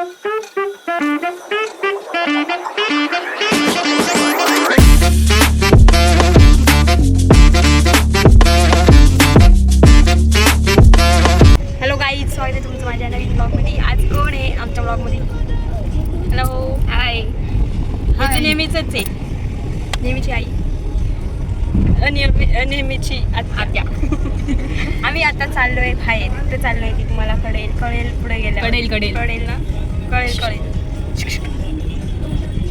Hello guys, स्वागत आहे तुमचं माझ्या नवीन ब्लॉगमध्ये. आज कोण आहे आमच्या ब्लॉगमध्ये? हॅलो, हाय. हे नेहमीच आहे, नेहमीची आई, नेहमीची आत्या. आम्ही आता चाललोय बाहेर. कुठे चाललोय ती तुम्हाला कळेल पुढे गेल्या. कळेल ना, कळेल.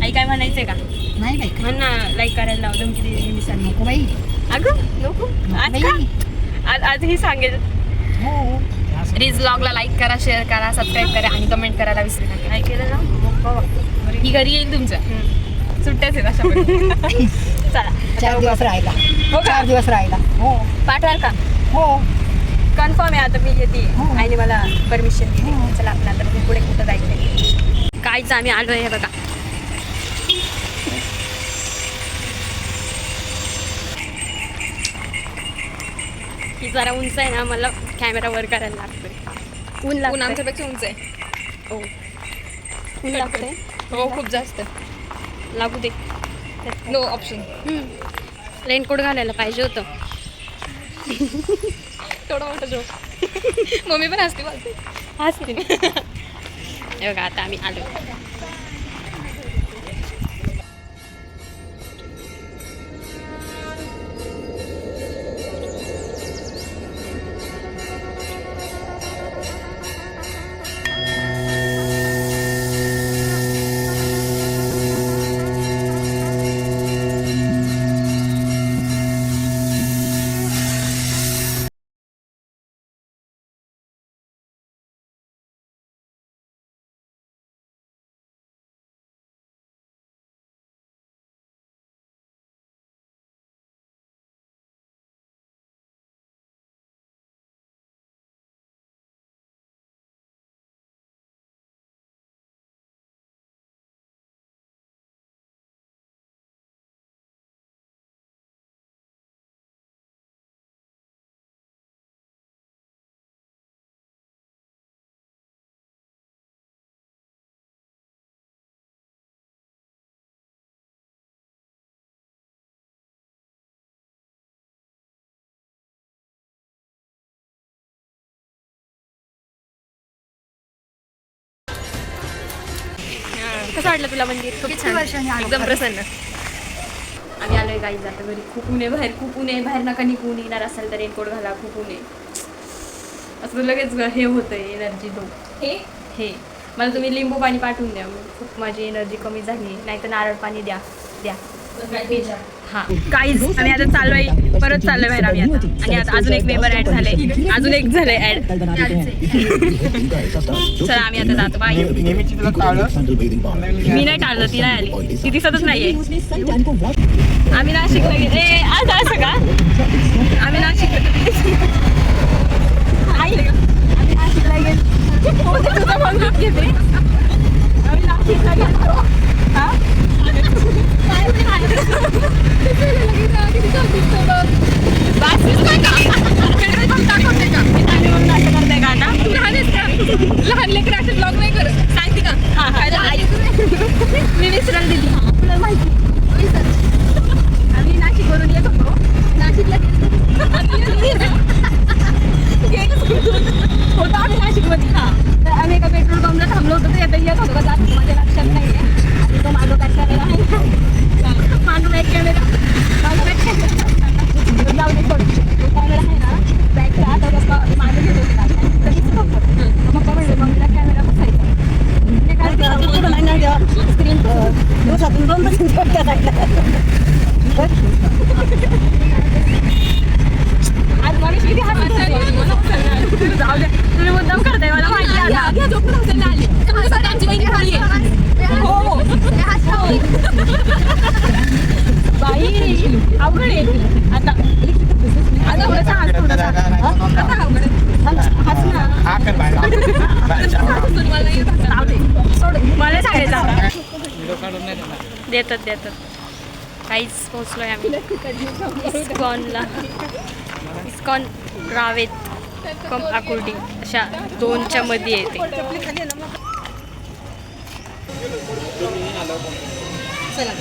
आई काय म्हणायचंय का? नाही बाई, म्हण ना, लाईक करायला लाव. धमकी दिली मी सांग. नको बाई. अगं नको आज का? आज ही सांगेल. हो, रीज ब्लॉगला लाईक करा, शेअर करा, सबस्क्राईब करा आणि कमेंट करायला विसरू नका. काय केलं ना, ही घरी येईल तुमच्या. सुट्ट्याच आहेत अशा प्रकारे. चला 4 दिवस राहिला. हो का? 4 दिवस राहिला. हो पाठवाल का? हो कन्फर्म आहे. आता मी येते. हो. आईने मला परमिशन दिली. चला आपलं आता मी पुढे कुठं जायचं. काहीच आम्ही आलो आहे बघा. ही जरा उंच आहे ना, मला कॅमेरा वर करायला लागतोय. ऊन आमच्यापेक्षा उंच आहे. हो, ऊन लागतंय. हो, खूप जास्त. लागू दे. No option. रेनकोट घालायला पाहिजे होतं. थोडा मोठा जोक. मम्मी पण हसते बोलते. हसते. हे बघा आता आम्ही आलो. कसं वाटलं तुला मंदिर? खूप छान. वर्षांनी आलो. एकदम प्रसन्न. आम्ही आलोय गाईज आता घरी. खूप ऊन आहे बाहेर, खूप ऊन आहे बाहेर. नका निघून. येणार असेल तर रेनकोट घाला. खूप ऊन आहे. असं लगेच हे होतंय, एनर्जी लो. हे मला तुम्ही लिंबू पाणी पाठवून द्या. खूप माझी एनर्जी कमी झाली. नाही तर नारळ पाणी द्या. हा गाईज, आम्ही आता चाललोय, परत चाललोय बाहेर आम्ही आता. आणि आता अजून एक मेंबर ऍड झाले. अजून एक झालंय ऍड. चला आम्ही आता जातो. बाय. मी नाही टाळलं, ती नाही आली. ती दिसतच नाहीये. आम्ही नाशिकला गेले. आज असं का? आम्ही नाशिकला आम्ही नाशिकला गेलो. तुझा बंगलोत घेते. आम्ही नाशिकला गेलो. हा लहान लेकर असं ब्लॉग नाही करत. सांगते का? मी विसरायला दिली. तुला माहिती आम्ही नाशिकवरून येत होतो. नाशिकला होतो आम्ही नाशिकमध्ये. तर आम्ही एका पेट्रोल पंपला थांबलो होतो. तर येत होतो का जात माझ्या लक्षात नाही आहे. आणि तो मागं काय कॅमेरा आहे. मागं बॅक कॅमेरा जाऊ दे. तो कॅमेरा आहे ना बॅकचा. आता पप्पा मागं घेत होता. कधीच पप्पा म्हणले मम्मीला कॅमेरा बसायचा. ते काय स्क्रीन दिवसातून 2 आज मला किती हसत होती. जाऊ दे, तुम्ही मुद्दाम करताय मला माहिती आहे. हो बाई अवघड आहे. आता थोडंसं हस. हस ना. मला सांगायचं देतात. काहीच पोहोचलोय आम्ही इस्कॉन रावेत कम आकुर्डी अशा 2च्या मध्ये येते. चला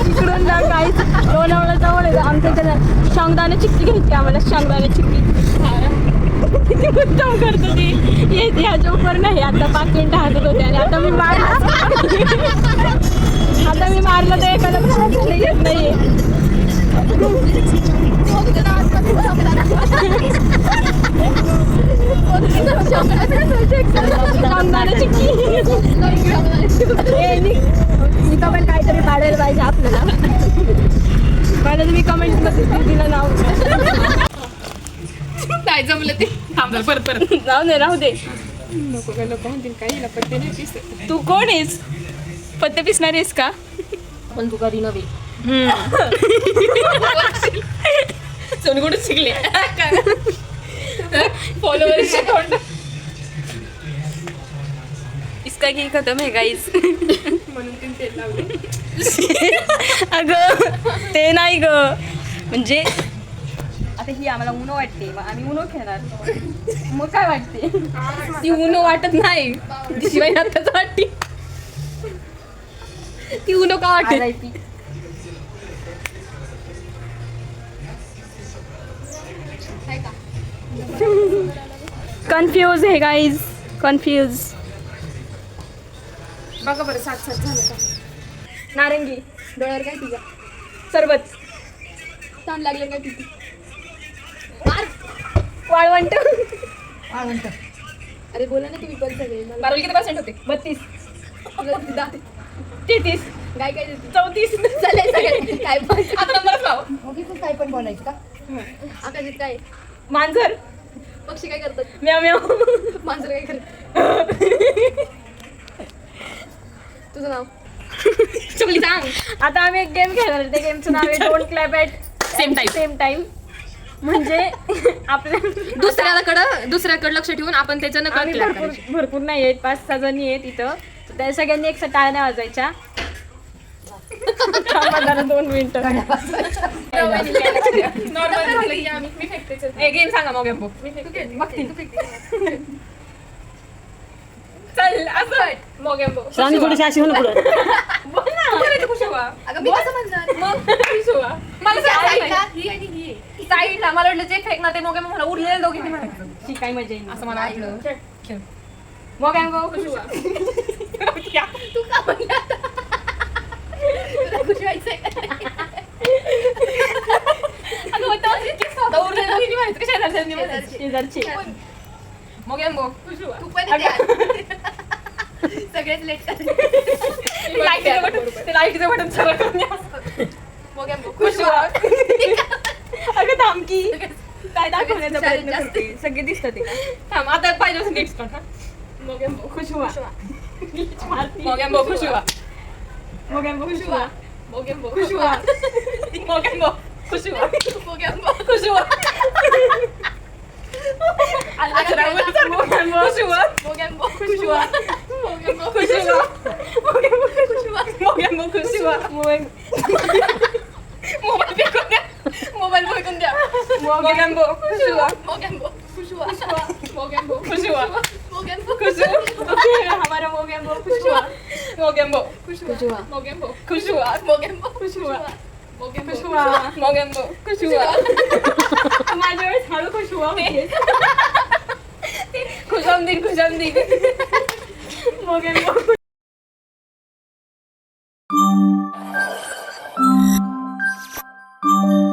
इकडून ना काहीच लोणावळा जवळ आहे आमच्या इथे शेंगदाणे चिक्की घ्यायची आम्हाला शेंगदाणे चिक्की किती उत्तम करतो ती येते ह्या जोकर नाही आता 5 मिनिटं हसत होते आणि आता मी मारलं तर एखादा येत नाही शेंगदाणे चिक्की इथं पण काहीतरी पाडायला पाहिजे आपल्याला पहिलं तुम्ही कमेंट मध्ये दिलं नाव नाही जमलं ते थांब परत राहू दे नको काय नको म्हणतील काही पत्ते नाही पिस तू कोण आहेस पत्ते पिसणार आहेस का पण तू कधी नव्हे सोनी कुठे शिकले फॉलोअर्स तोंड इसका की खतम है गाईस म्हणून तीन तेल लावले अगं ते नाही ग म्हणजे आता ही आम्हाला उनो वाटते मग आम्ही उनो खेळणार मग काय वाटते ती उनो वाटत नाही ती शिवाय आताच वाटते ती उनो का वाटते कन्फ्यूज है गाईज कन्फ्यूज बघा बरं 7 झालं का नारंगी डोळ्यावर काय तुझ्या सरबत ताण लागलं काय तिथे वाळवंट अरे बोला ना तुम्ही पण सगळे मला 12 किती % होते 32 तुला 33 काय काय देते 34 चालेल सगळे काय पण आता नंबरच लाव मग इथून काय पण बोलायचं का आकाशात काय मांजर पक्षी काय करतात म्याव म्याव मांजर काय करतात तुझं नाव चुकली सांग आता आम्ही एक गेम खेळणार त्या गेमचं नाव आहे don't clap at same time म्हणजे आपल्या दुसऱ्याकडे लक्ष ठेवून आपण त्याच्यानं आम्ही भरपूर नाही आहेत 5-6 जणी आहेत इथं तर त्या सगळ्यांनी एक टाळ्या वाजायच्या थांबा जरा 2 मिनिटं गेम सांगा मग चल असं मोगेंबो सांग थोडीशी अशी होणं पुढं बोल ना खुश व्हा अगं मी कसं म्हणणार मग खुश व्हा मला साईडला ही आणि ही साईडला मला वाटलं जे फेक ना ते मोगेंबो मला उरलेले दोघींनी म्हणायचं शी काय मजा येईल असं मला वाटलं मोगेंबो खुश व्हा तू का म्हणला तुला खुशी व्हायचंय अगं होतं उरलेले दोघींनी म्हणायचं का शेजारच्यांनी म्हणायचं शेजारचे मोगेंबो खुश व्हा तू पण सगळेच लेट लाईटीचं बटन सरळ करून मोगेंबो खुश व्हा अगं थांबकी काय दाखवण्याचा प्रयत्न करते सगळे दिसतात ते थांब आता पाहिजे नेक्स्ट पण मोगेंबो खुश व्हा मोगेंबो खुश व्हा मोगेंबो खुश व्हा मोगेंबो खुश व्हा मोगेंबो खुश व्हा मोगेंबो खुश व्हा मोगेंबो खुश व्हा मोगेंबो खुश व्हा मोगेंबो खुश व्हा मोगेंबो खुश व्हा मोबाईल फेकून द्या मोबाईल फेकून द्या मोगेंबो खुश व्हा मोगेंबो खुश हुआ मोगेंबो खुश हुआ मोगेंबो खुश हुआ हमारा मोगेंबो खुश हुआ मोगेंबो खुश हुआ मोगेंबो खुश हुआ मोगेंबो खुश हुआ मोगेंबो खुश हुआ मोगेंबो खुश हुआ माझ्या वेळेस हळू खुश हुआ खुशामदीन मोगेंबो आहे.